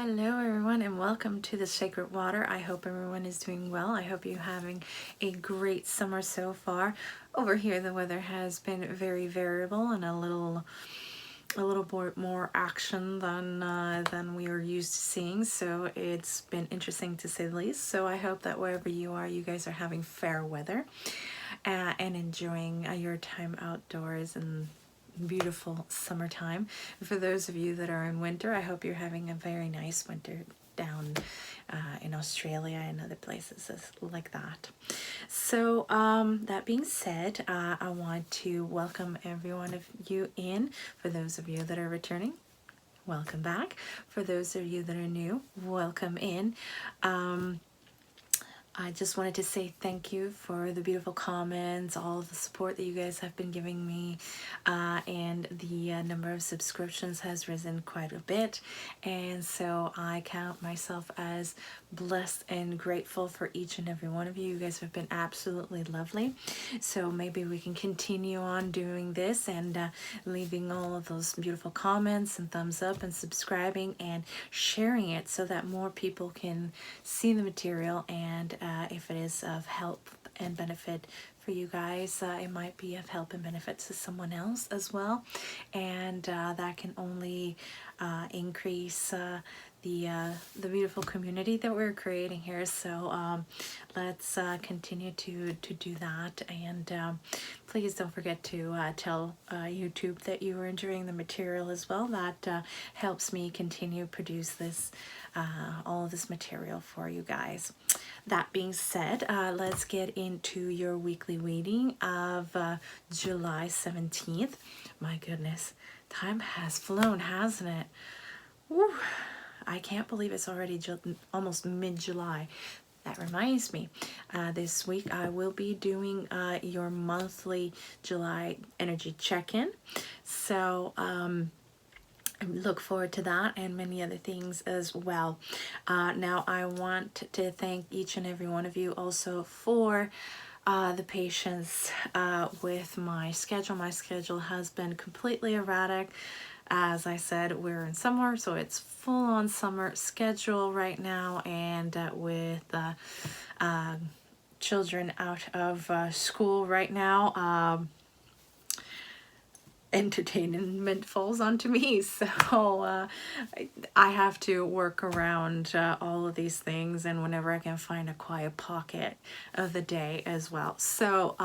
Hello everyone and welcome to the Sacred Water. I hope everyone is doing well. I hope you're having a great summer so far. Over here the weather has been very variable and a little bit more action than we are used to seeing, so it's been interesting to say the least. So I hope that wherever you are, you guys are having fair weather and enjoying your time outdoors and beautiful summertime. For those of you that are in winter, I hope you're having a very nice winter down in Australia and other places like that. So that being said, I want to welcome every one of you in. For those of you that are returning, welcome back. For those of you that are new, welcome in. I just wanted to say thank you for the beautiful comments, all of the support that you guys have been giving me, and the number of subscriptions has risen quite a bit, and so I count myself as blessed and grateful for each and every one of you. You guys have been absolutely lovely, so maybe we can continue on doing this and leaving all of those beautiful comments and thumbs up and subscribing and sharing it so that more people can see the material, and if it is of help and benefit for you guys, it might be of help and benefit to someone else as well, and that can only increase the beautiful community that we're creating here. So let's continue to do that, and please don't forget to tell YouTube that you are enjoying the material as well. That helps me continue produce this all of this material for you guys. That being said, let's get into your weekly reading of July 17th. My goodness, time has flown, hasn't it? Woo. I can't believe it's already almost mid-July. That reminds me, this week I will be doing your monthly July energy check-in. So look forward to that and many other things as well. Now I want to thank each and every one of you also for the patience with my schedule. My schedule has been completely erratic. As I said, we're in summer, so it's full-on summer schedule right now, and with children out of school right now, entertainment falls onto me, so I have to work around all of these things, and whenever I can find a quiet pocket of the day as well. So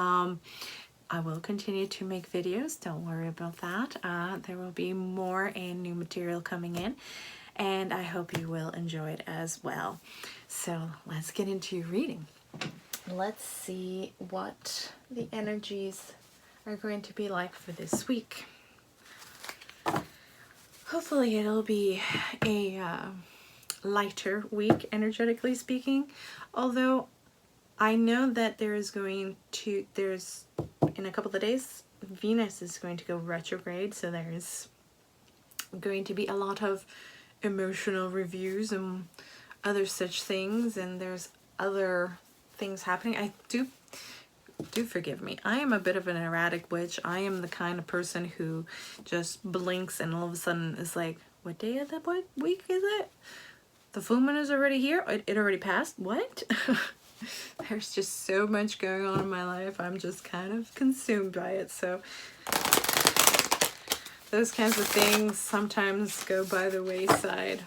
I will continue to make videos, don't worry about that. There will be more and new material coming in, and I hope you will enjoy it as well. So let's get into your reading. Let's see what the energies are going to be like for this week. Hopefully it'll be a lighter week, energetically speaking, although I know that there's in a couple of days Venus is going to go retrograde, so there's going to be a lot of emotional reviews and other such things, and there's other things happening. I do forgive me, I am a bit of an erratic witch. I am the kind of person who just blinks and all of a sudden is like, what day of the week is it? The full moon is already here? It already passed? What? There's just so much going on in my life. I'm just kind of consumed by it. So those kinds of things sometimes go by the wayside.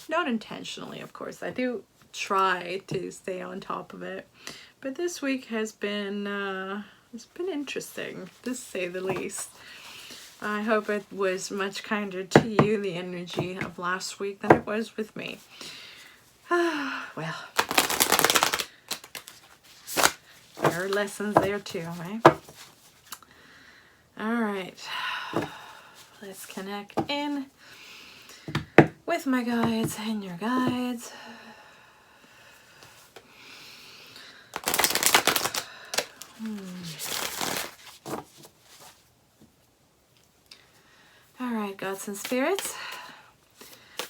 Not intentionally, of course. I do try to stay on top of it. But this week has been it's been interesting, to say the least. I hope it was much kinder to you, the energy of last week, than it was with me. Well, there are lessons there too, right? All right, let's connect in with my guides and your guides. All right, gods and spirits,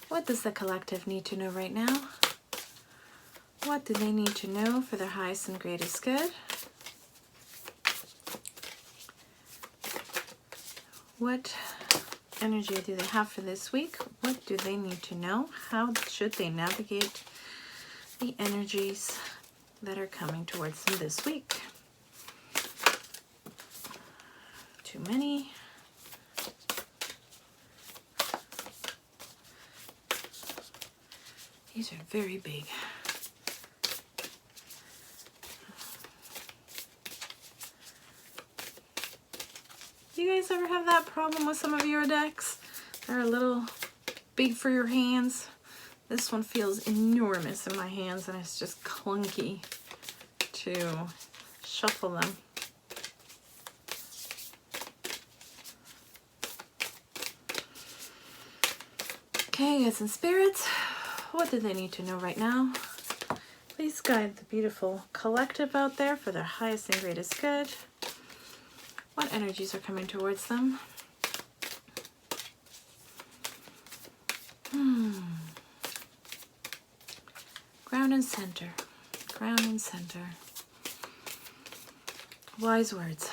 what does the collective need to know right now? What do they need to know for their highest and greatest good? What energy do they have for this week? What do they need to know? How should they navigate the energies that are coming towards them this week? Too many. These are very big. Do you guys ever have that problem with some of your decks? They're a little big for your hands. This one feels enormous in my hands and it's just clunky to shuffle them. Okay, guys and spirits, what do they need to know right now? Please guide the beautiful collective out there for their highest and greatest good. What energies are coming towards them? Ground and center. Ground and center. Wise words.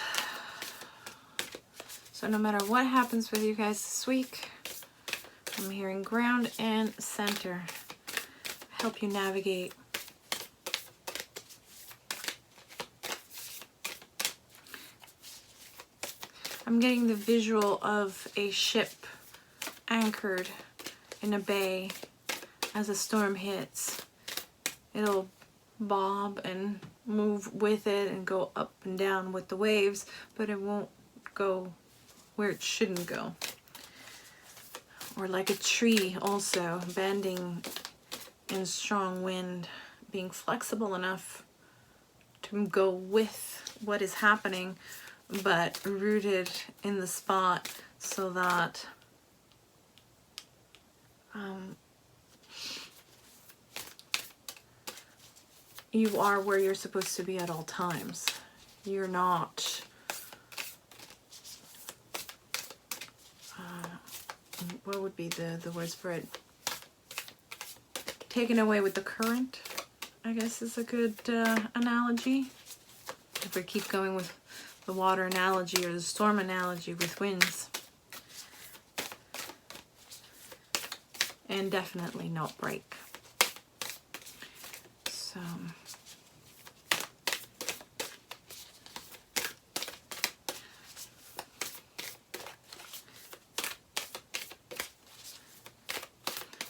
So no matter what happens with you guys this week, I'm hearing ground and center. Help you navigate. I'm getting the visual of a ship anchored in a bay as a storm hits. It'll bob and move with it and go up and down with the waves, but it won't go where it shouldn't go. Or like a tree also, bending in strong wind, being flexible enough to go with what is happening, but rooted in the spot so that you are where you're supposed to be at all times. You're not what would be the words for it? Taken away with the current, I guess is a good analogy. If we keep going with the water analogy or the storm analogy with winds. And definitely not break. So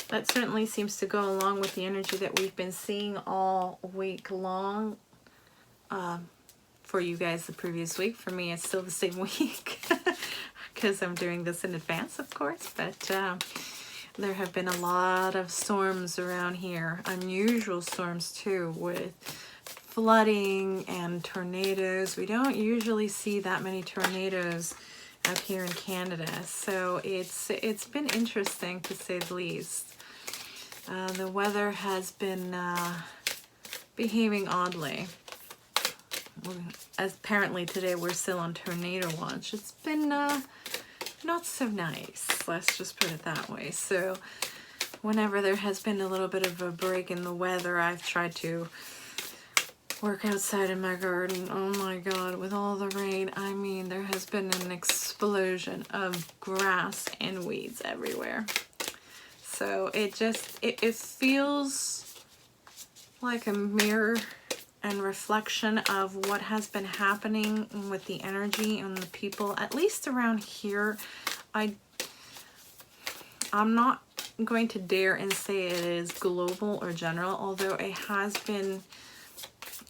that certainly seems to go along with the energy that we've been seeing all week long. For you guys the previous week. For me, it's still the same week because I'm doing this in advance, of course. But there have been a lot of storms around here, unusual storms too, with flooding and tornadoes. We don't usually see that many tornadoes up here in Canada, so it's been interesting to say the least. The weather has been behaving oddly. As apparently today we're still on tornado watch. It's been not so nice, let's just put it that way. So whenever there has been a little bit of a break in the weather, I've tried to work outside in my garden. Oh my god, with all the rain, I mean, there has been an explosion of grass and weeds everywhere. So it feels like a mirror and reflection of what has been happening with the energy and the people, at least around here. I'm not going to dare and say it is global or general, although it has been,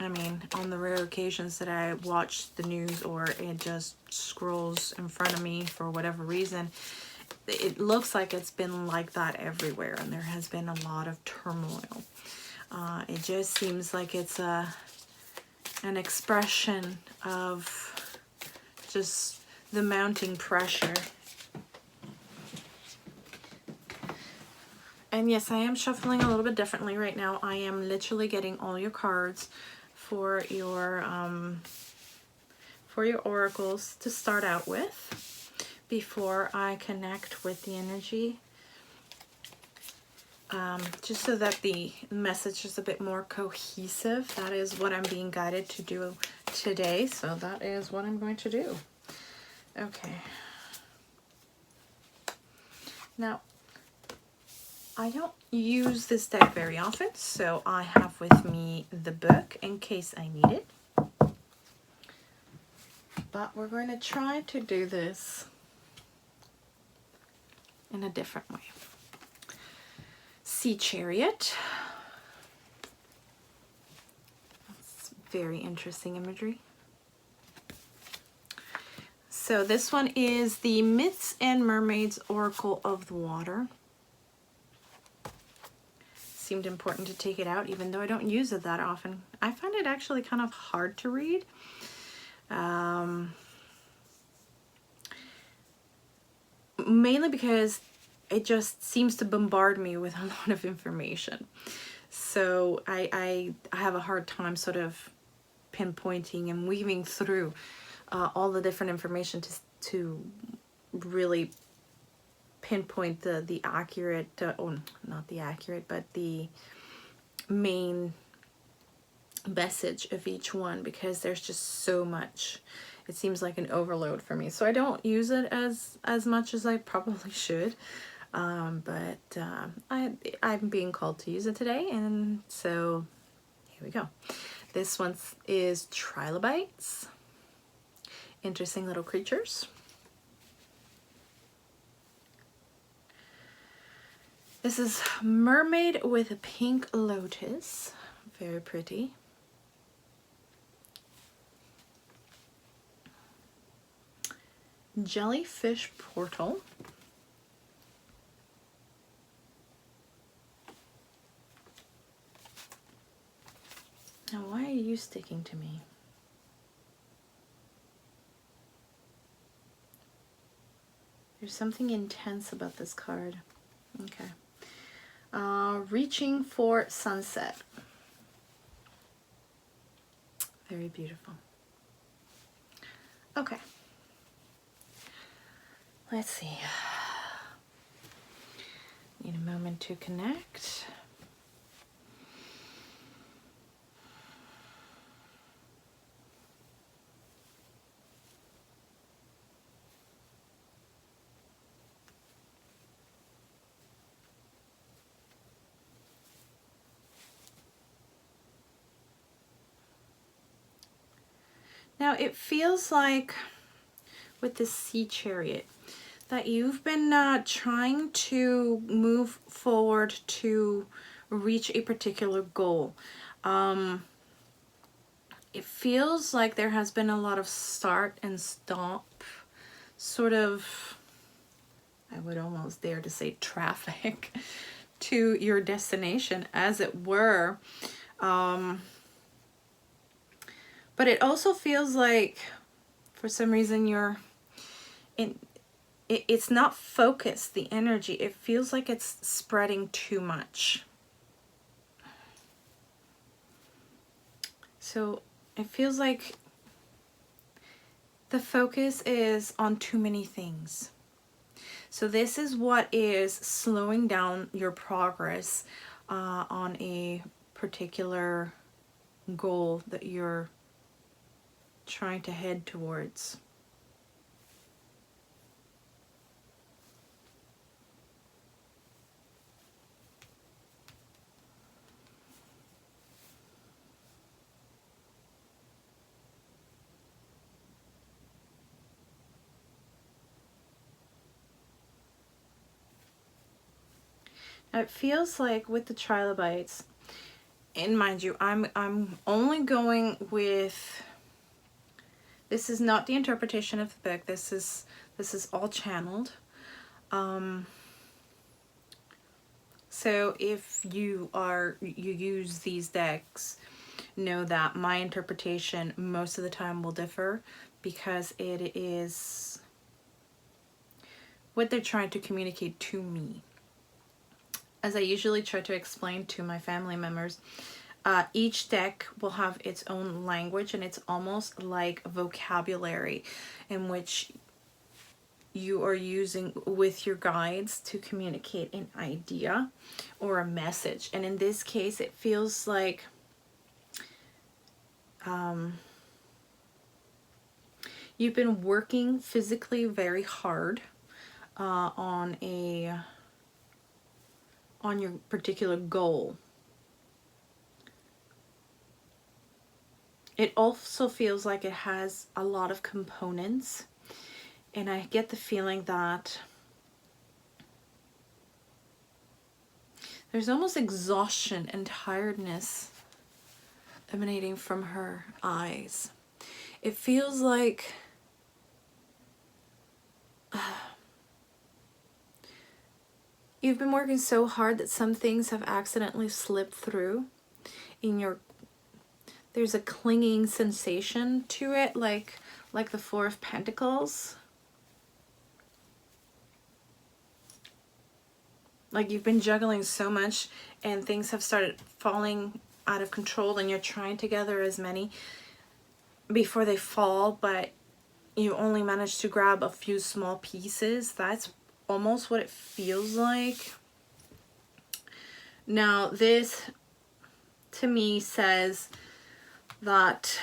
I mean, on the rare occasions that I watch the news or it just scrolls in front of me for whatever reason, it looks like it's been like that everywhere, and there has been a lot of turmoil. It just seems like it's an expression of just the mounting pressure. And yes, I am shuffling a little bit differently right now. I am literally getting all your cards for your oracles to start out with before I connect with the energy. Just so that the message is a bit more cohesive. That is what I'm being guided to do today, so that is what I'm going to do. Okay. Now, I don't use this deck very often, so I have with me the book in case I need it. But we're going to try to do this in a different way. Sea Chariot. That's very interesting imagery. So this one is the Myths and Mermaids Oracle of the Water. Seemed important to take it out, even though I don't use it that often. I find it actually kind of hard to read. Mainly because it just seems to bombard me with a lot of information. So I have a hard time sort of pinpointing and weaving through all the different information to really pinpoint the accurate, oh, not the accurate, but the main message of each one, because there's just so much. It seems like an overload for me, so I don't use it as much as I probably should, but I'm being called to use it today, and so here we go. This one is trilobites, interesting little creatures. This is Mermaid with a Pink Lotus, very pretty. Jellyfish Portal. Now, why are you sticking to me? There's something intense about this card. Okay. Reaching for Sunset. Very beautiful. Okay. Let's see. Need a moment to connect. Now it feels like with the Sea Chariot that you've been trying to move forward to reach a particular goal. It feels like there has been a lot of start and stop, sort of, I would almost dare to say traffic to your destination, as it were. But it also feels like for some reason it's not focused, the energy. It feels like it's spreading too much. So it feels like the focus is on too many things. So this is what is slowing down your progress on a particular goal that you're trying to head towards. It feels like with the trilobites, and mind you, I'm only going with, this is not the interpretation of the book. This is all channeled. So if you use these decks, know that my interpretation most of the time will differ, because it is what they're trying to communicate to me. As I usually try to explain to my family members, each deck will have its own language, and it's almost like a vocabulary in which you are using with your guides to communicate an idea or a message. And in this case, it feels like you've been working physically very hard on your particular goal. It also feels like it has a lot of components, and I get the feeling that there's almost exhaustion and tiredness emanating from her eyes. It feels like you've been working so hard that some things have accidentally slipped through in your, there's a clinging sensation to it, like the Four of Pentacles. Like you've been juggling so much and things have started falling out of control, and you're trying to gather as many before they fall, but you only manage to grab a few small pieces. That's almost what it feels like. Now this to me says that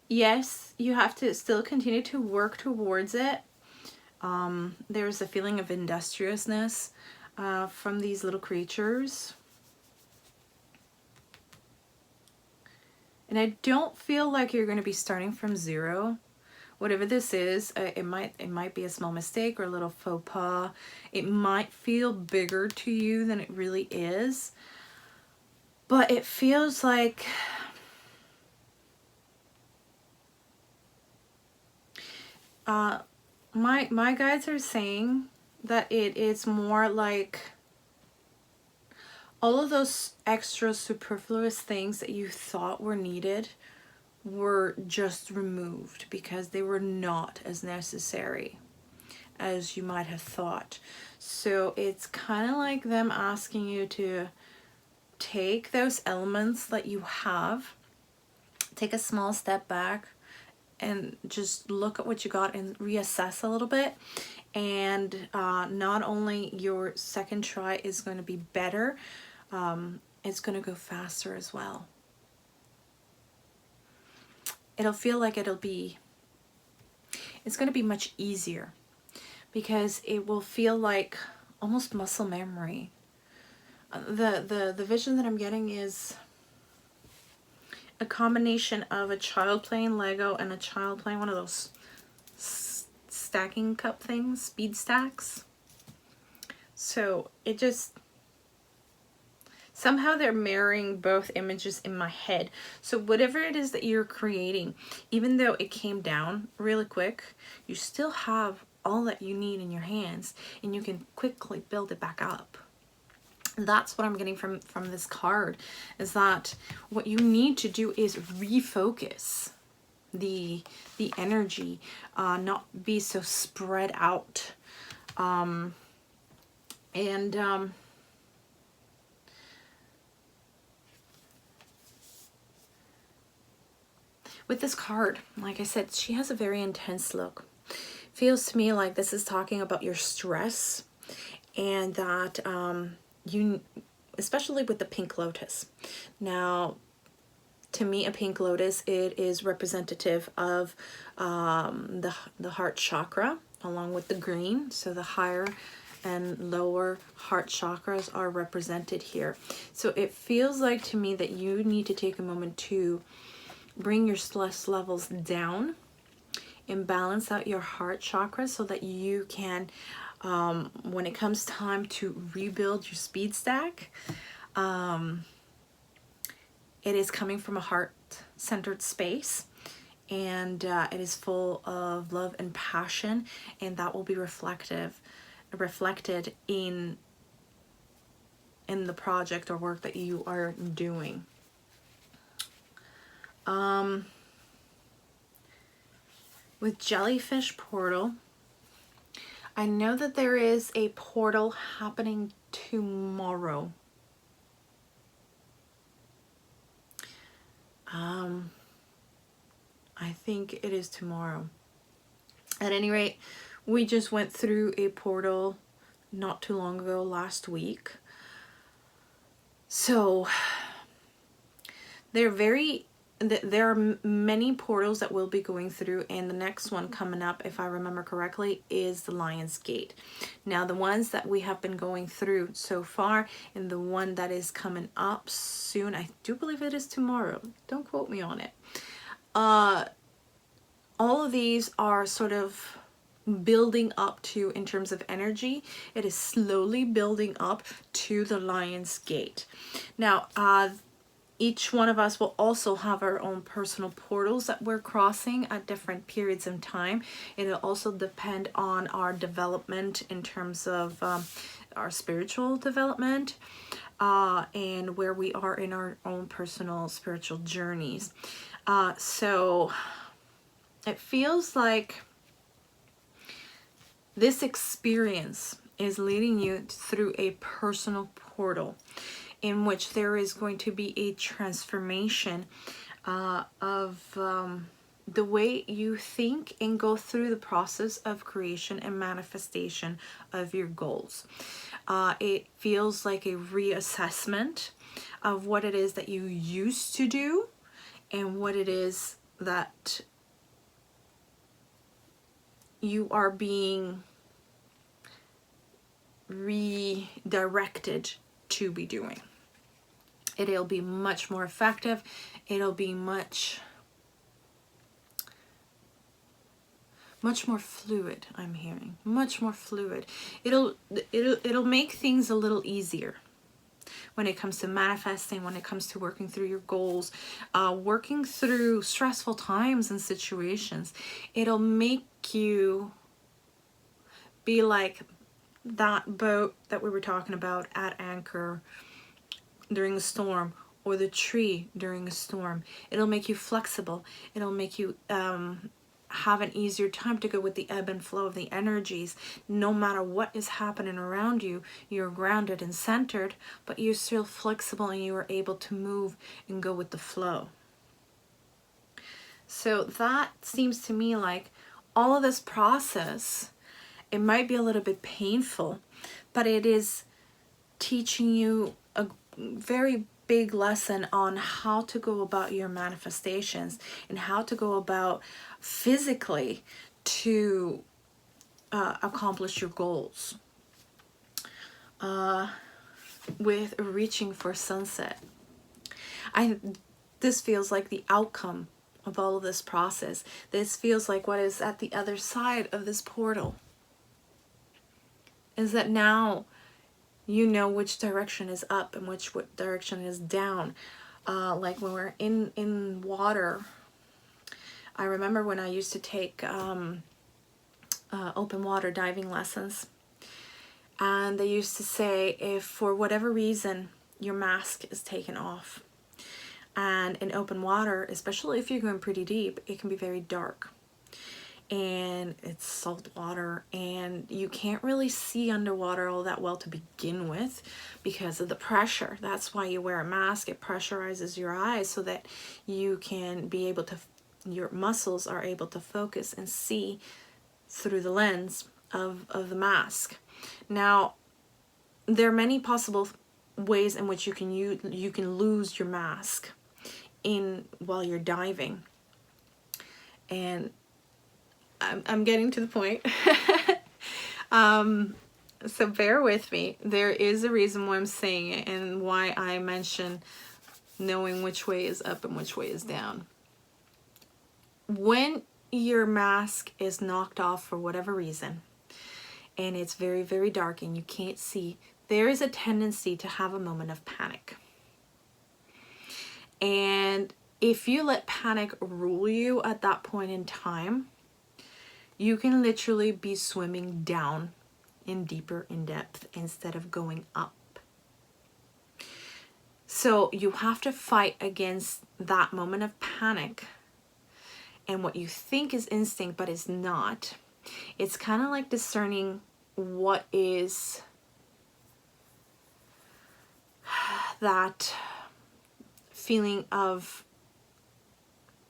yes, you have to still continue to work towards it. There's a feeling of industriousness from these little creatures. And I don't feel like you're going to be starting from zero. Whatever this is, it might be a small mistake or a little faux pas. It might feel bigger to you than it really is. But it feels like my guides are saying that it is more like all of those extra superfluous things that you thought were needed were just removed because they were not as necessary as you might have thought. So it's kind of like them asking you to take those elements that you have, take a small step back and just look at what you got and reassess a little bit. And not only your second try is going to be better, it's going to go faster as well. It'll feel like it's going to be much easier because it will feel like almost muscle memory. The vision that I'm getting is a combination of a child playing Lego and a child playing one of those stacking cup things, speed stacks. So it just, somehow they're mirroring both images in my head. So whatever it is that you're creating, even though it came down really quick, you still have all that you need in your hands and you can quickly build it back up. That's what I'm getting from this card, is that what you need to do is refocus the energy, not be so spread out. With this card, like I said, she has a very intense look. Feels to me like this is talking about your stress, and that you, especially with the pink lotus. Now, to me, a pink lotus, it is representative of the heart chakra, along with the green. So the higher and lower heart chakras are represented here. So it feels like to me that you need to take a moment to bring your stress levels down and balance out your heart chakra so that you can, when it comes time to rebuild your speed stack, it is coming from a heart-centered space, and it is full of love and passion, and that will be reflected in the project or work that you are doing. With Jellyfish Portal, I know that there is a portal happening tomorrow. I think it is tomorrow. At any rate, we just went through a portal not too long ago, last week. So there are many portals that we'll be going through, and the next one coming up, if I remember correctly, is the Lion's Gate. Now, the ones that we have been going through so far, and the one that is coming up soon, I do believe it is tomorrow, don't quote me on it, all of these are sort of building up to, in terms of energy, it is slowly building up to the Lion's Gate. Now, each one of us will also have our own personal portals that we're crossing at different periods of time. It'll also depend on our development in terms of our spiritual development and where we are in our own personal spiritual journeys. So it feels like this experience is leading you through a personal portal in which there is going to be a transformation of the way you think and go through the process of creation and manifestation of your goals. It feels like a reassessment of what it is that you used to do and what it is that you are being redirected to be doing. It'll be much more effective. It'll be much more fluid. I'm hearing much more fluid. It'll make things a little easier when it comes to manifesting, when it comes to working through your goals, working through stressful times and situations. It'll make you be like that boat that we were talking about at anchor during a storm, or the tree during a storm. It'll make you flexible. It'll make you have an easier time to go with the ebb and flow of the energies. No matter what is happening around you, you're grounded and centered, but you're still flexible and you are able to move and go with the flow. So that seems to me like all of this process, it might be a little bit painful, but it is teaching you a very big lesson on how to go about your manifestations and how to go about physically to accomplish your goals with reaching for sunset. This feels like the outcome of all of this process. This feels like what is at the other side of this portal is that now you know which direction is up and which direction is down. Like when we're in water, I remember when I used to take open water diving lessons, and they used to say, if for whatever reason your mask is taken off, and in open water, especially if you're going pretty deep, it can be very dark. And it's salt water, and you can't really see underwater all that well to begin with because of the pressure. That's why you wear a mask. It pressurizes your eyes so that you can be able to, your muscles are able to focus and see through the lens of the mask. Now, there are many possible ways in which you can lose your mask while you're diving, and I'm getting to the point. So bear with me. There is a reason why I'm saying it and why I mention knowing which way is up and which way is down. When your mask is knocked off for whatever reason, and it's very, very dark and you can't see, there is a tendency to have a moment of panic. And if you let panic rule you at that point in time, you can literally be swimming down deeper in depth instead of going up. So you have to fight against that moment of panic and what you think is instinct but is not. It's kind of like discerning what is that feeling of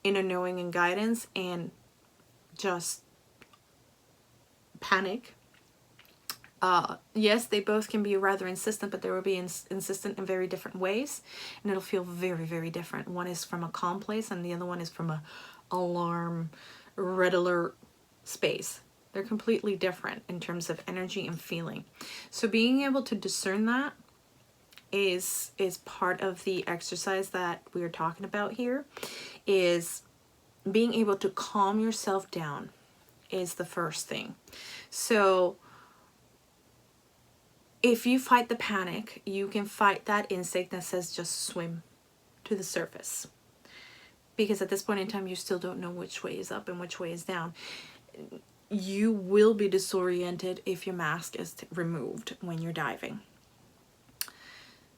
inner knowing and guidance and just panic. Yes, they both can be rather insistent, but they will be insistent in very different ways, and it'll feel very, very different. One is from a calm place, and the other one is from a alarm, red alert space. They're completely different in terms of energy and feeling. So being able to discern that is part of the exercise that we are talking about here. Is being able to calm yourself down is the first thing. So if you fight the panic, you can fight that instinct that says just swim to the surface. Because at this point in time, you still don't know which way is up and which way is down. You will be disoriented if your mask is removed when you're diving.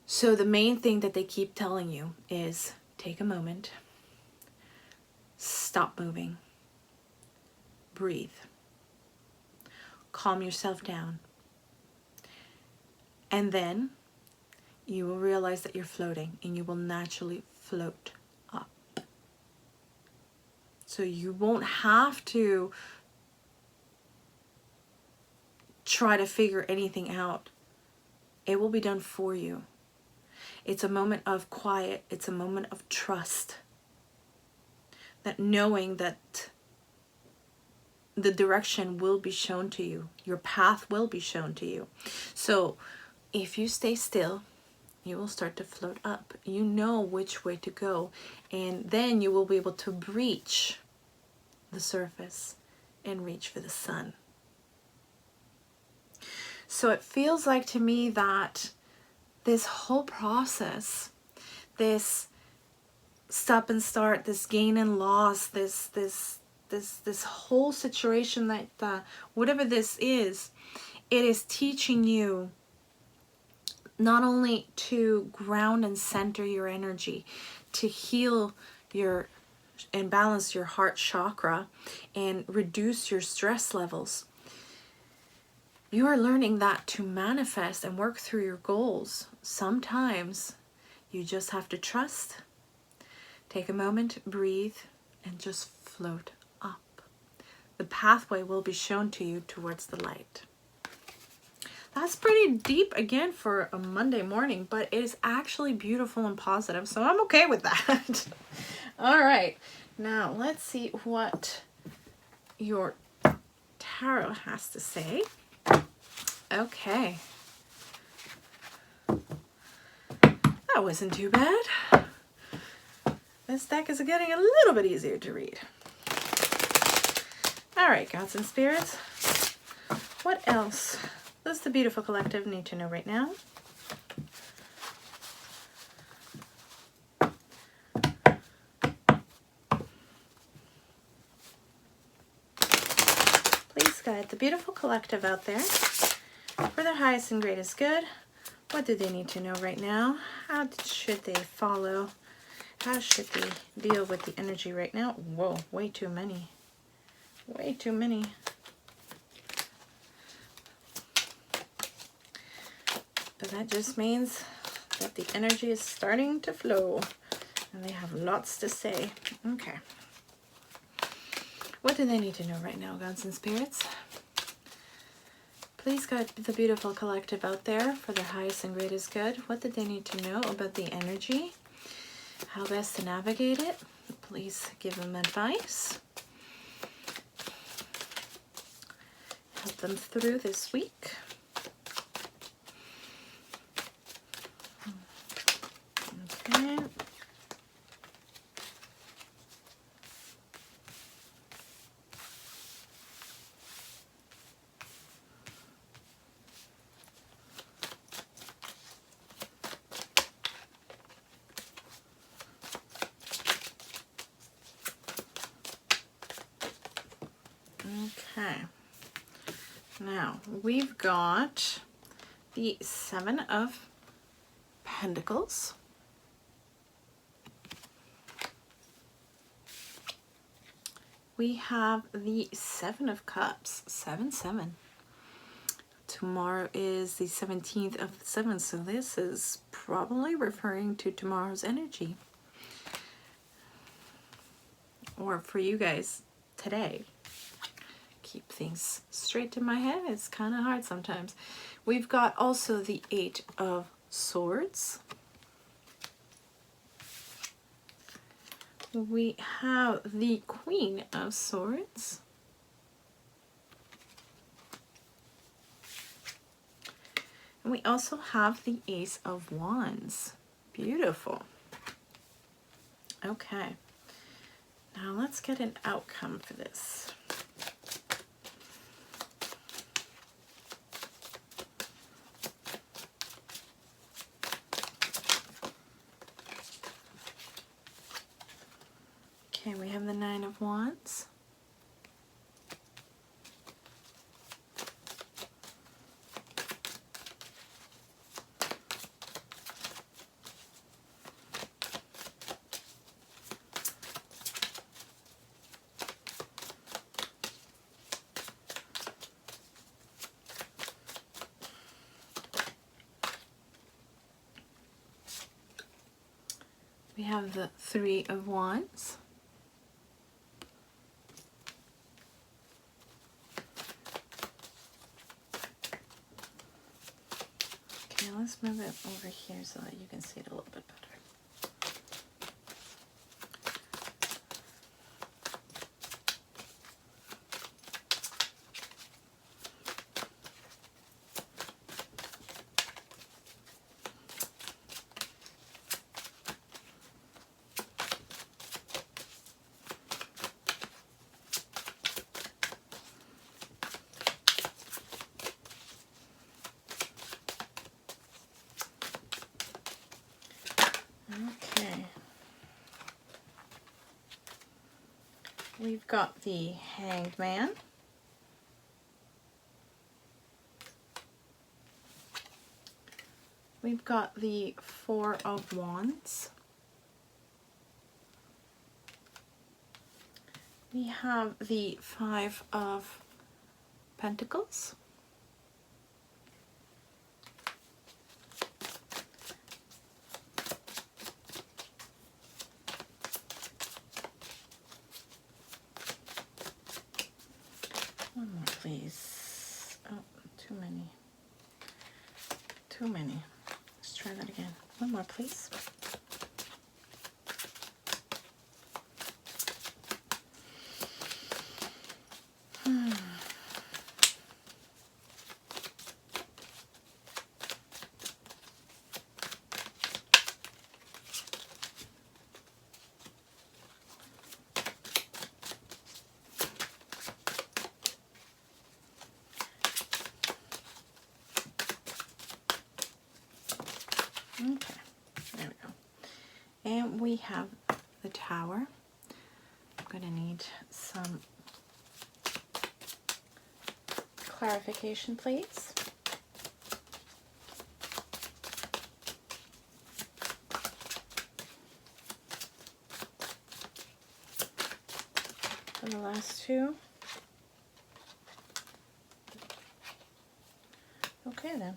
So the main thing that they keep telling you is take a moment, stop moving, breathe, calm yourself down. And then you will realize that you're floating, and you will naturally float up. So you won't have to try to figure anything out. It will be done for you. It's a moment of quiet. It's a moment of trust. That knowing that the direction will be shown to you. Your path will be shown to you. So if you stay still, you will start to float up. You know which way to go, and then you will be able to breach the surface and reach for the sun. So it feels like to me that this whole process, this stop and start, this gain and loss, this whole situation, that whatever this is, it is teaching you not only to ground and center your energy, to heal your and balance your heart chakra and reduce your stress levels. You are learning that to manifest and work through your goals, sometimes you just have to trust, take a moment, breathe, and just float up. The pathway will be shown to you towards the light. That's pretty deep again for a Monday morning, but it is actually beautiful and positive, so I'm okay with that. All right, now let's see what your tarot has to say. Okay. That wasn't too bad. This deck is getting a little bit easier to read. All right, gods and spirits. What else does the beautiful collective need to know right now? Please guide the beautiful collective out there for their highest and greatest good. What do they need to know right now? How should they follow? How should they deal with the energy right now? Whoa, way too many. Way too many. But that just means that the energy is starting to flow, and they have lots to say. Okay. What do they need to know right now, gods and spirits? Please guide the beautiful collective out there for their highest and greatest good. What do they need to know about the energy? How best to navigate it? Please give them advice. Help them through this week. Okay. Okay, now we've got the Seven of Pentacles, we have the Seven of Cups, 7-7. Tomorrow is the 17th of the 7th, so this is probably referring to tomorrow's energy, or for you guys today. keep things straight in my head. It's kind of hard sometimes. We've got also the 8 of Swords. We have the Queen of Swords. And we also have the Ace of Wands. Beautiful. Okay. Now let's get an outcome for this. Okay, we have the 9 of Wands. We have the 3 of Wands. Okay, let's move it over here so that you can see it a little bit better. Okay. We've got the Hanged Man. We've got the 4 of Wands. We have the 5 of Pentacles. One more, please. Oh, too many. Too many. Let's try that again. One more, please. Okay, there we go. And we have the Tower. I'm going to need some clarification, please. For the last two. Okay then.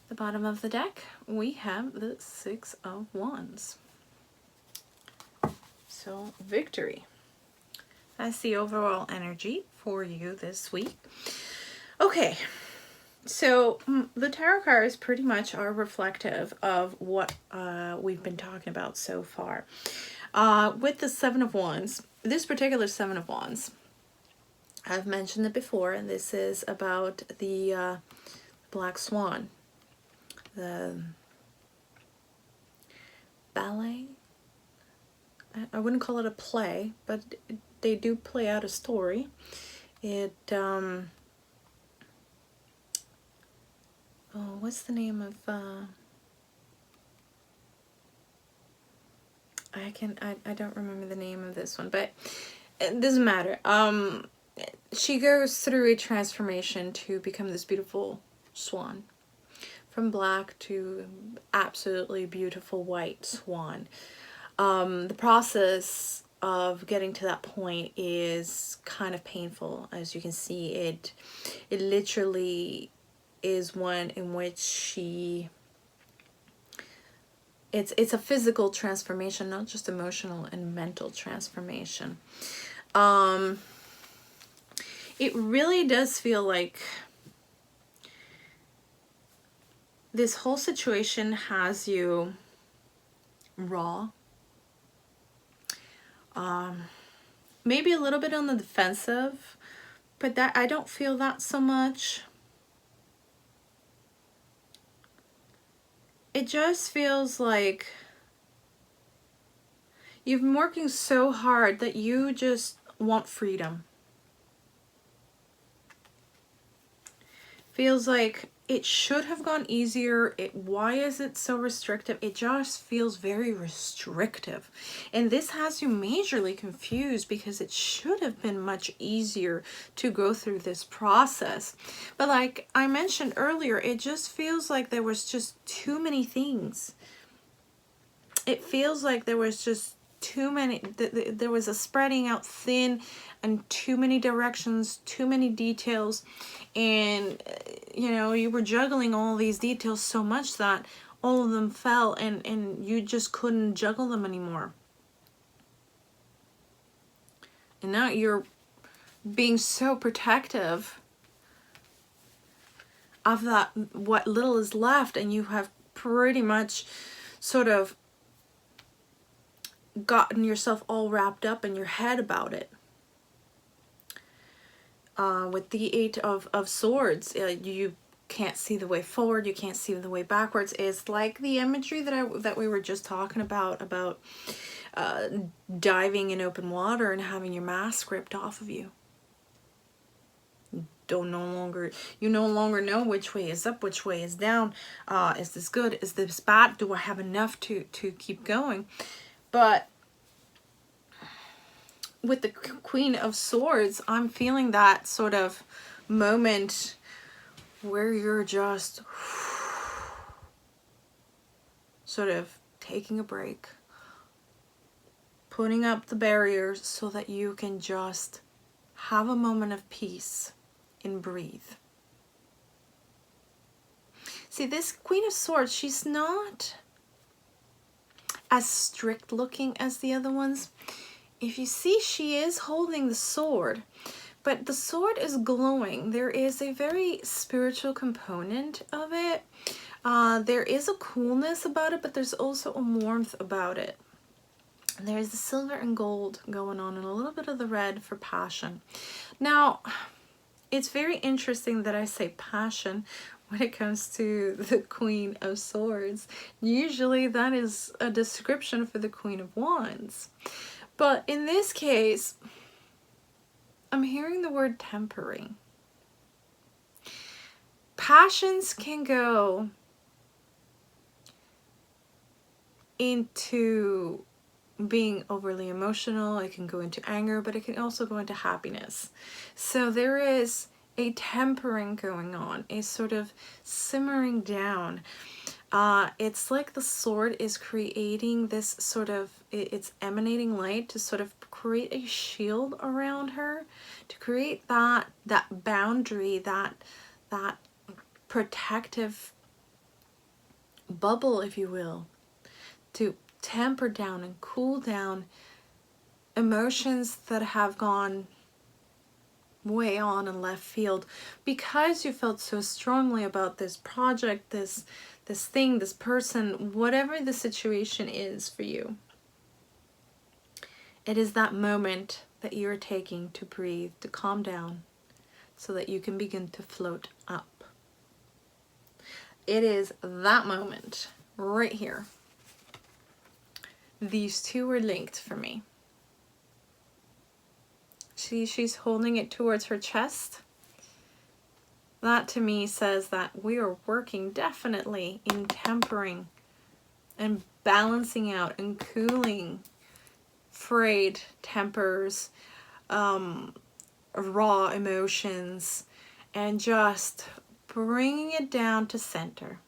The bottom of the deck, we have the 6 of Wands. So, victory. That's the overall energy for you this week. Okay, so the tarot cards pretty much are reflective of what we've been talking about so far. With the 7 of Wands, this particular 7 of Wands, I've mentioned it before, and this is about the Black Swan. The ballet. I wouldn't call it a play, but they do play out a story. It oh, what's the name of I don't remember the name of this one, but it doesn't matter. She goes through a transformation to become this beautiful swan. From black to absolutely beautiful white swan. The process of getting to that point is kind of painful. As you can see, it literally is one in which she it's a physical transformation, not just emotional and mental transformation. It really does feel like this whole situation has you raw, maybe a little bit on the defensive, but that I don't feel that so much. It just feels like you've been working so hard that you just want freedom. Feels like it should have gone easier. Why is it so restrictive? It just feels very restrictive. And this has you majorly confused because it should have been much easier to go through this process. But like I mentioned earlier, it just feels like there was just too many things. It feels like there was just too many, there was a spreading out thin and too many directions, too many details, and you know, you were juggling all these details so much that all of them fell and you just couldn't juggle them anymore. And now you're being so protective of that, what little is left, and you have pretty much sort of gotten yourself all wrapped up in your head about it. With the Eight of Swords, you can't see the way forward, you can't see the way backwards. It's like the imagery that we were just talking about diving in open water and having your mask ripped off of you. You no longer know which way is up, which way is down. Is this good? Is this bad? Do I have enough to keep going? But with the Queen of Swords, I'm feeling that sort of moment where you're just sort of taking a break, putting up the barriers so that you can just have a moment of peace and breathe. See, this Queen of Swords, she's not as strict looking as the other ones. If you see, she is holding the sword, but the sword is glowing. There is a very spiritual component of it. There is a coolness about it, but there's also a warmth about it. There's the silver and gold going on and a little bit of the red for passion. Now, it's very interesting that I say passion when it comes to the Queen of Swords. Usually that is a description for the Queen of Wands. But in this case, I'm hearing the word tempering. Passions can go into being overly emotional, it can go into anger, but it can also go into happiness. So there is a tempering going on, a sort of simmering down. It's like the sword is creating this sort of, it's emanating light to sort of create a shield around her, to create that boundary, that protective bubble, if you will, to temper down and cool down emotions that have gone way on in left field because you felt so strongly about this project, this thing, this person, whatever the situation is for you. It is that moment that you're taking to breathe, to calm down, so that you can begin to float up. It is that moment right here. These two were linked for me. See, she's holding it towards her chest. That to me says that we are working definitely in tempering and balancing out and cooling frayed tempers, raw emotions, and just bringing it down to center,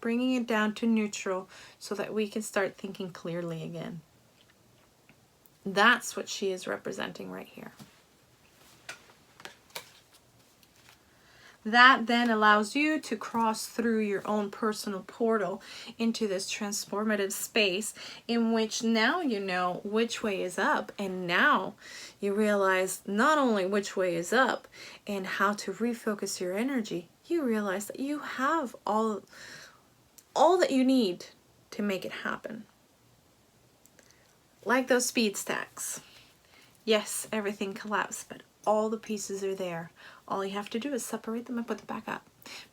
bringing it down to neutral so that we can start thinking clearly again. That's what she is representing right here. That then allows you to cross through your own personal portal into this transformative space in which now you know which way is up, and now you realize not only which way is up and how to refocus your energy, you realize that you have all that you need to make it happen. Like those speed stacks. Yes, everything collapsed, but all the pieces are there. All you have to do is separate them and put them back up.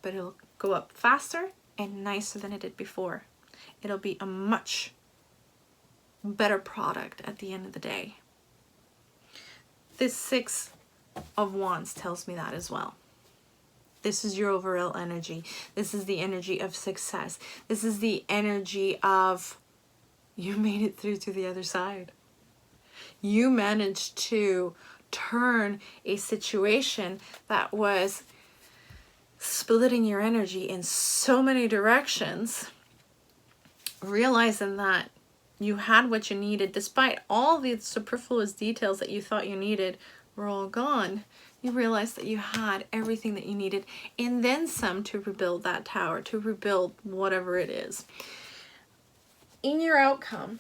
But it'll go up faster and nicer than it did before. It'll be a much better product at the end of the day. This 6 of Wands tells me that as well. This is your overall energy. This is the energy of success. This is the energy of you made it through to the other side. You managed to turn a situation that was splitting your energy in so many directions, realizing that you had what you needed, despite all the superfluous details that you thought you needed were all gone. You realized that you had everything that you needed and then some to rebuild that tower, to rebuild whatever it is. In your outcome,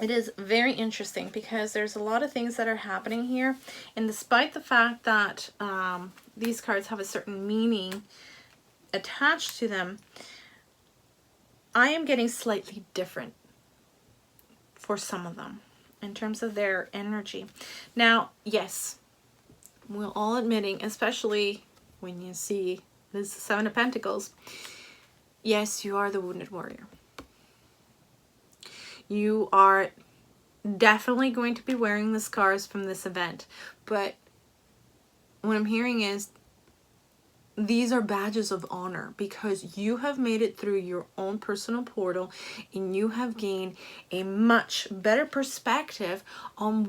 it is very interesting because there's a lot of things that are happening here, and despite the fact that these cards have a certain meaning attached to them, I am getting slightly different for some of them in terms of their energy. Now, yes, we're all admitting, especially when you see this 7 of Pentacles, yes, you are the wounded warrior. You are definitely going to be wearing the scars from this event. But what I'm hearing is these are badges of honor because you have made it through your own personal portal and you have gained a much better perspective on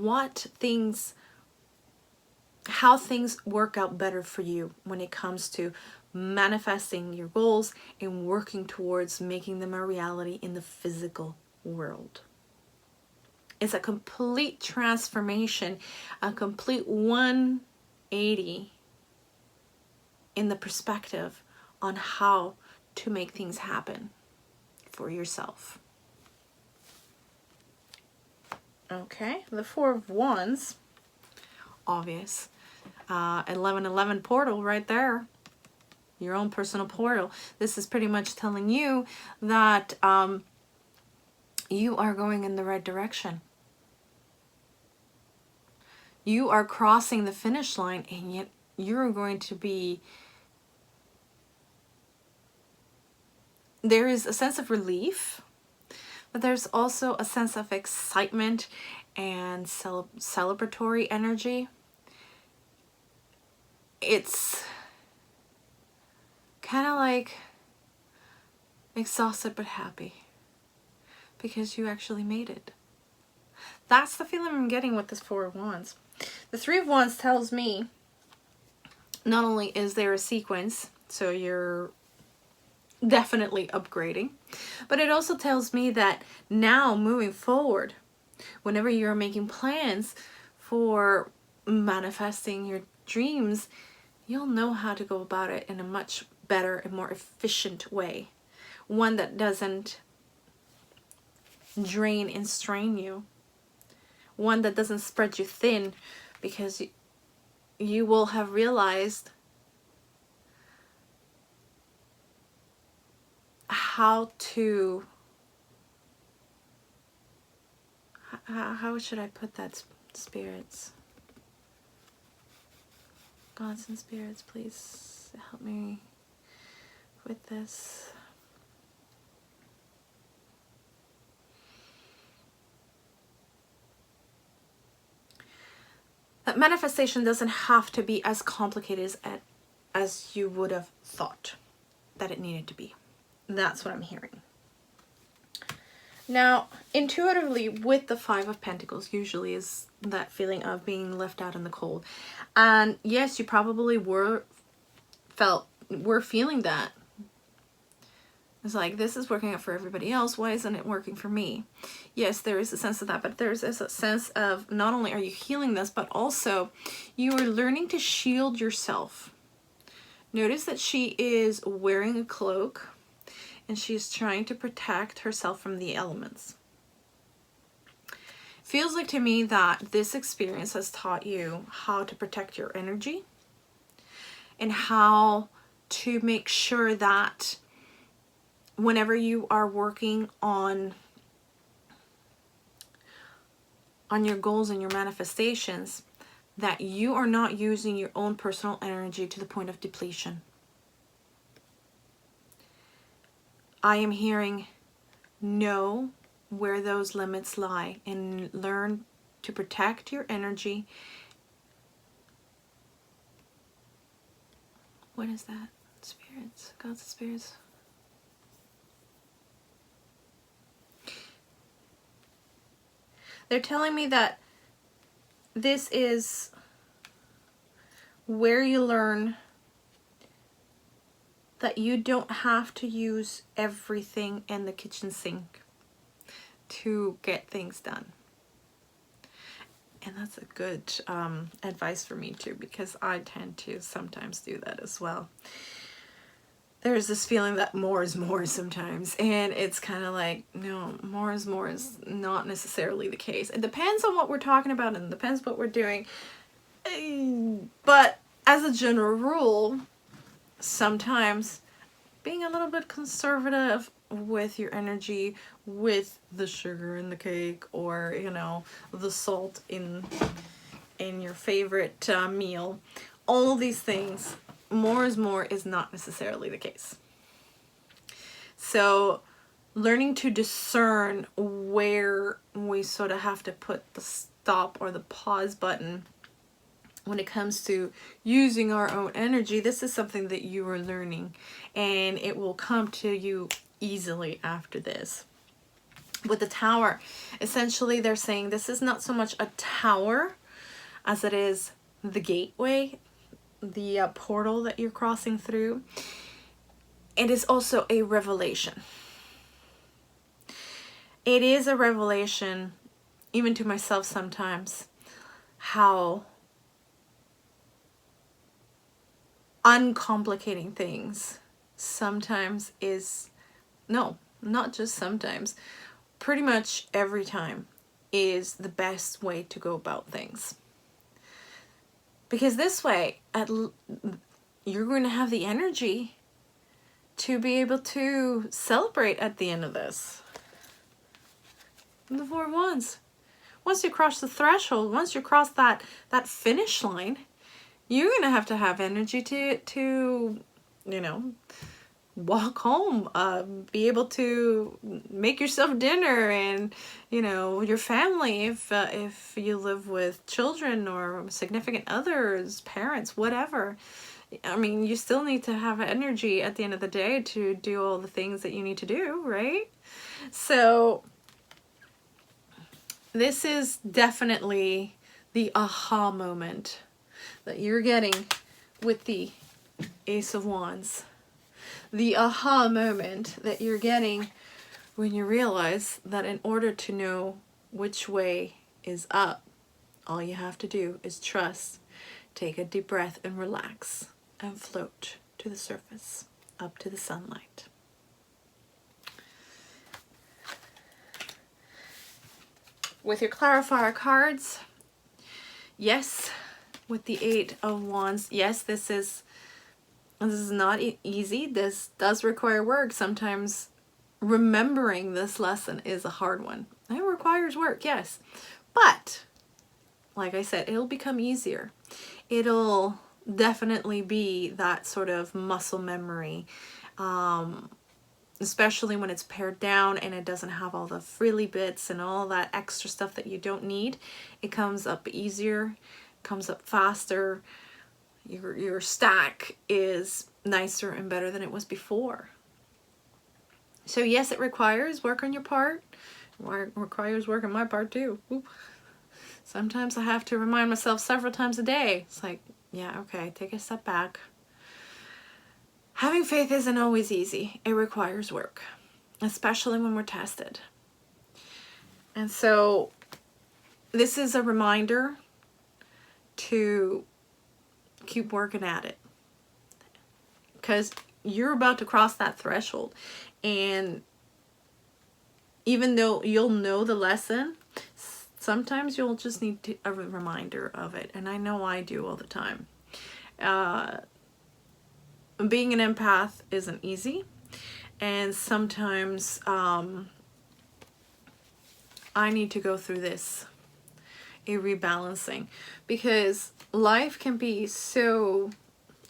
how things work out better for you when it comes to manifesting your goals and working towards making them a reality in the physical world. It's a complete transformation, a complete 180 in the perspective on how to make things happen for yourself. Okay, the 4 of Wands, obvious. 1111 portal right there. Your own personal portal. This is pretty much telling you that you are going in the right direction. You are crossing the finish line, and yet you're going to be... There is a sense of relief, but there's also a sense of excitement and celebratory energy. It's kind of like exhausted but happy because you actually made it. That's the feeling I'm getting with this 4 of Wands. The 3 of Wands tells me not only is there a sequence, so you're definitely upgrading, but it also tells me that now moving forward, whenever you're making plans for manifesting your dreams, you'll know how to go about it in a much better and more efficient way. One that doesn't drain and strain you. One that doesn't spread you thin, because you will have realized how to, how should I put that, spirits? Gods and spirits, please help me with this. That manifestation doesn't have to be as complicated as you would have thought that it needed to be. That's what I'm hearing. Now, intuitively, with the 5 of Pentacles, usually is that feeling of being left out in the cold. And yes, you probably were feeling that. It's like, this is working out for everybody else. Why isn't it working for me? Yes, there is a sense of that, but there's a sense of not only are you healing this, but also you are learning to shield yourself Notice that she is wearing a cloak and she's trying to protect herself from the elements. Feels like to me that this experience has taught you how to protect your energy and how to make sure that whenever you are working on your goals and your manifestations, that you are not using your own personal energy to the point of depletion. I am hearing know where those limits lie and learn to protect your energy. What is that? Spirits, God's spirits. They're telling me that this is where you learn that you don't have to use everything in the kitchen sink to get things done. And that's a good advice for me too, because I tend to sometimes do that as well. There's this feeling that more is more sometimes, and it's kind of like, no, more is not necessarily the case. It depends on what we're talking about and it depends what we're doing. But as a general rule, sometimes being a little bit conservative with your energy, with the sugar in the cake, or you know, the salt in your favorite meal, all of these things, more is not necessarily the case. So learning to discern where we sort of have to put the stop or the pause button when it comes to using our own energy, this is something that you are learning, and it will come to you easily after this. With the tower, essentially they're saying this is not so much a tower as it is the gateway, the portal that you're crossing through. It is also a revelation. It is a revelation, even to myself sometimes, how uncomplicating things sometimes is, no, not just sometimes, pretty much every time is the best way to go about things. Because this way, you're going to have the energy to be able to celebrate at the end of this. The Four of Wands. Once you cross the threshold, once you cross that finish line, you're going to have energy to, you know, walk home, be able to make yourself dinner, and you know, your family, if you live with children or significant others, parents, whatever. I mean, you still need to have energy at the end of the day to do all the things that you need to do, right? So this is definitely the aha moment that you're getting with the Ace of Wands. The aha moment that you're getting when you realize that in order to know which way is up, all you have to do is trust, take a deep breath and relax and float to the surface, up to the sunlight. With your clarifier cards, yes, with the Eight of Wands, yes, this is not easy. This does require work. Sometimes remembering this lesson is a hard one. It requires work, yes. But, like I said, it'll become easier. It'll definitely be that sort of muscle memory, especially when it's pared down and it doesn't have all the frilly bits and all that extra stuff that you don't need. It comes up easier, comes up faster. Your stack is nicer and better than it was before. So yes, it requires work on your part. It requires work on my part too. Oop. Sometimes I have to remind myself several times a day. It's like, yeah, okay, take a step back. Having faith isn't always easy. It requires work, especially when we're tested. And so this is a reminder to keep working at it. because you're about to cross that threshold. And even though you'll know the lesson, sometimes you'll just need a reminder of it. And I know I do all the time. Being an empath isn't easy. And sometimes I need to go through this, a rebalancing, because life can be so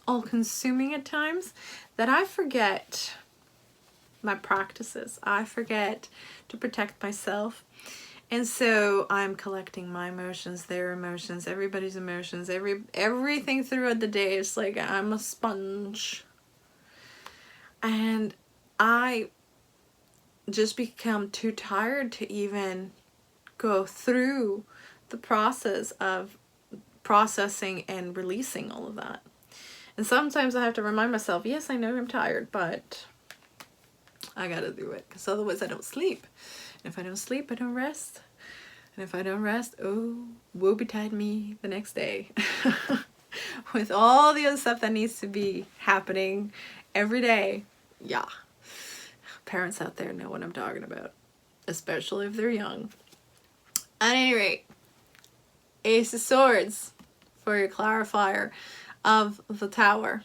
all-consuming at times that I forget my practices. I forget to protect myself. And so I'm collecting my emotions, their emotions, everybody's emotions, everything throughout the day. It's like I'm a sponge. And I just become too tired to even go through the process of processing and releasing all of that. And sometimes I have to remind myself, yes, I know I'm tired, but I gotta do it, because otherwise I don't sleep. And if I don't sleep, I don't rest. And if I don't rest, oh, woe betide me the next day. With all the other stuff that needs to be happening every day. Yeah. Parents out there know what I'm talking about, especially if they're young. At any rate, Ace of Swords for your clarifier of the Tower.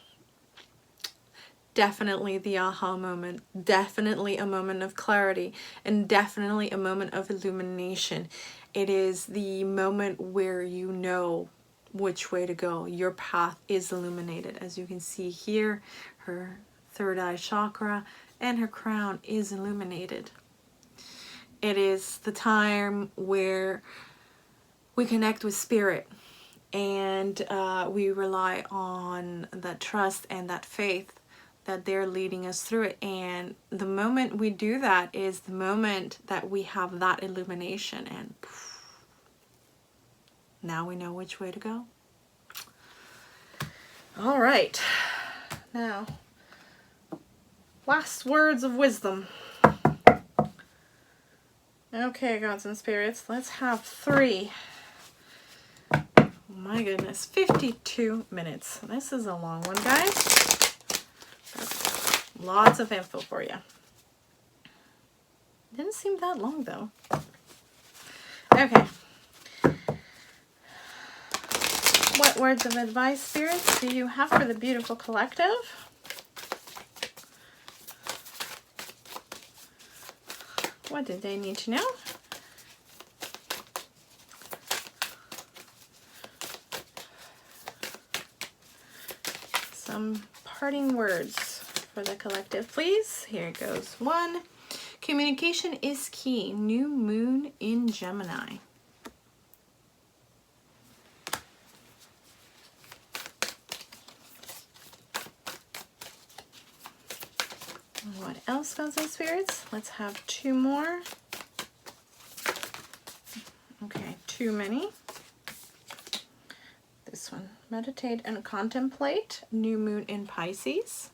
Definitely the aha moment, definitely a moment of clarity, and definitely a moment of illumination. It is the moment where you know which way to go. Your path is illuminated. As you can see here, her third eye chakra and her crown is illuminated. It is the time where we connect with spirit, and we rely on that trust and that faith that they're leading us through it. And the moment we do that is the moment that we have that illumination, and poof, now we know which way to go. All right, now last words of wisdom. Okay, gods and spirits, let's have 3. My goodness, 52 minutes. This is a long one, guys. Lots of info for you. Didn't seem that long, though. Okay. What words of advice, spirits, do you have for the beautiful collective? What did they need to know? Some parting words for the collective, please. Here it goes. 1, communication is key. New moon in Gemini. What else, gods and spirits? Let's have 2 more. Okay, too many. This one, meditate and contemplate. New moon in Pisces.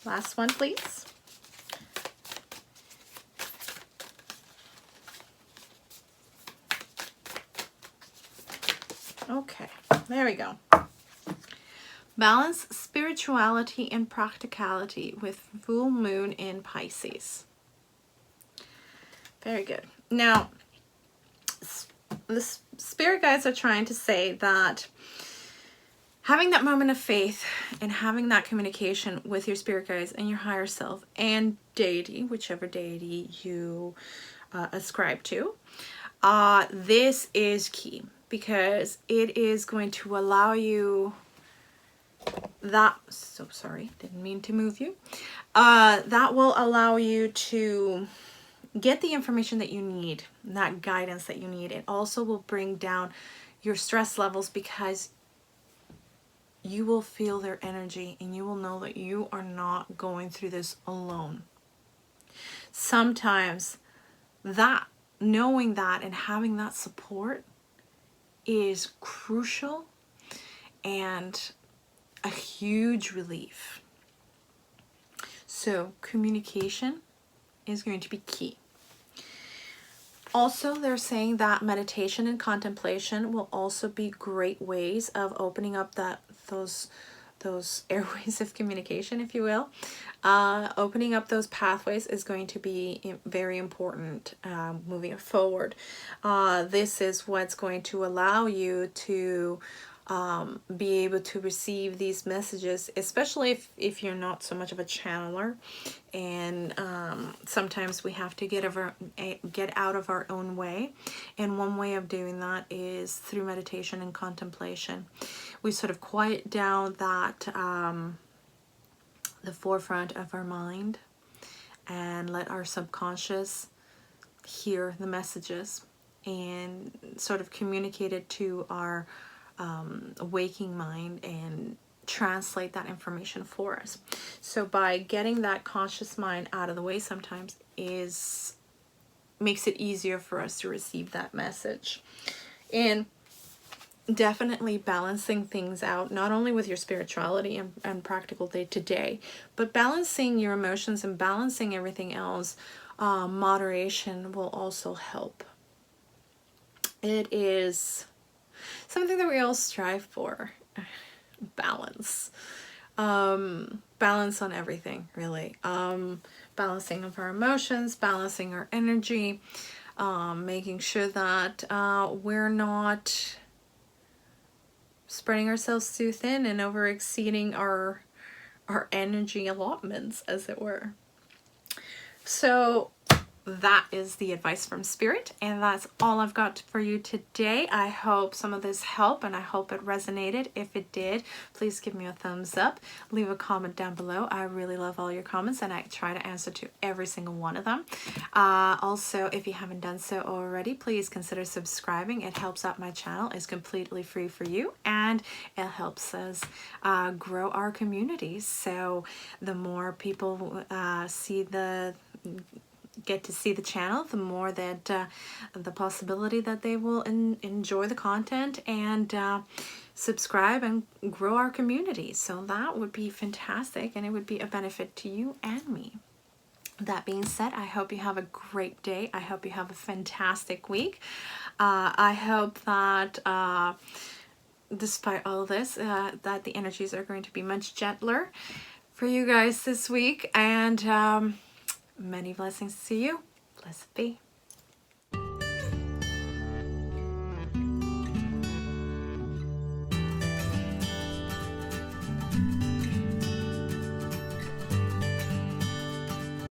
Last one, please. Okay, there we go. Balance spirituality and practicality with full moon in Pisces. Very good. Now, the spirit guides are trying to say that having that moment of faith and having that communication with your spirit guides and your higher self and deity, whichever deity you ascribe to, this is key, because it is going to allow you that, so sorry, didn't mean to move you, that will allow you to get the information that you need, that guidance that you need. It also will bring down your stress levels, because you will feel their energy and you will know that you are not going through this alone. Sometimes that, knowing that and having that support is crucial and a huge relief. So communication is going to be key. Also, they're saying that meditation and contemplation will also be great ways of opening up those airways of communication, if you will. Opening up those pathways is going to be very important moving forward. This is what's going to allow you to be able to receive these messages, especially if you're not so much of a channeler. And sometimes we have to get out of our own way, and one way of doing that is through meditation and contemplation. We sort of quiet down that the forefront of our mind and let our subconscious hear the messages and sort of communicate it to our waking mind and translate that information for us. So by getting that conscious mind out of the way sometimes makes it easier for us to receive that message. And definitely balancing things out, not only with your spirituality and practical day-to-day, but balancing your emotions and balancing everything else. Moderation will also help. It is something that we all strive for. Balance. Balance on everything, really. Balancing of our emotions, balancing our energy, making sure that we're not spreading ourselves too thin and over exceeding our energy allotments, as it were. So that is the advice from Spirit, and that's all I've got for you today. I hope some of this helped, and I hope it resonated. If it did, please give me a thumbs up, leave a comment down below. I really love all your comments, and I try to answer to every single one of them. Also, if you haven't done so already, please consider subscribing. It helps out my channel. It's completely free for you, and it helps us grow our community. So the more people get to see the channel, the more that the possibility that they will enjoy the content and subscribe and grow our community. So that would be fantastic, and it would be a benefit to you and me. That being said, I hope you have a great day. I hope you have a fantastic week. I hope that despite all this, that the energies are going to be much gentler for you guys this week, and many blessings to you. Blessed be.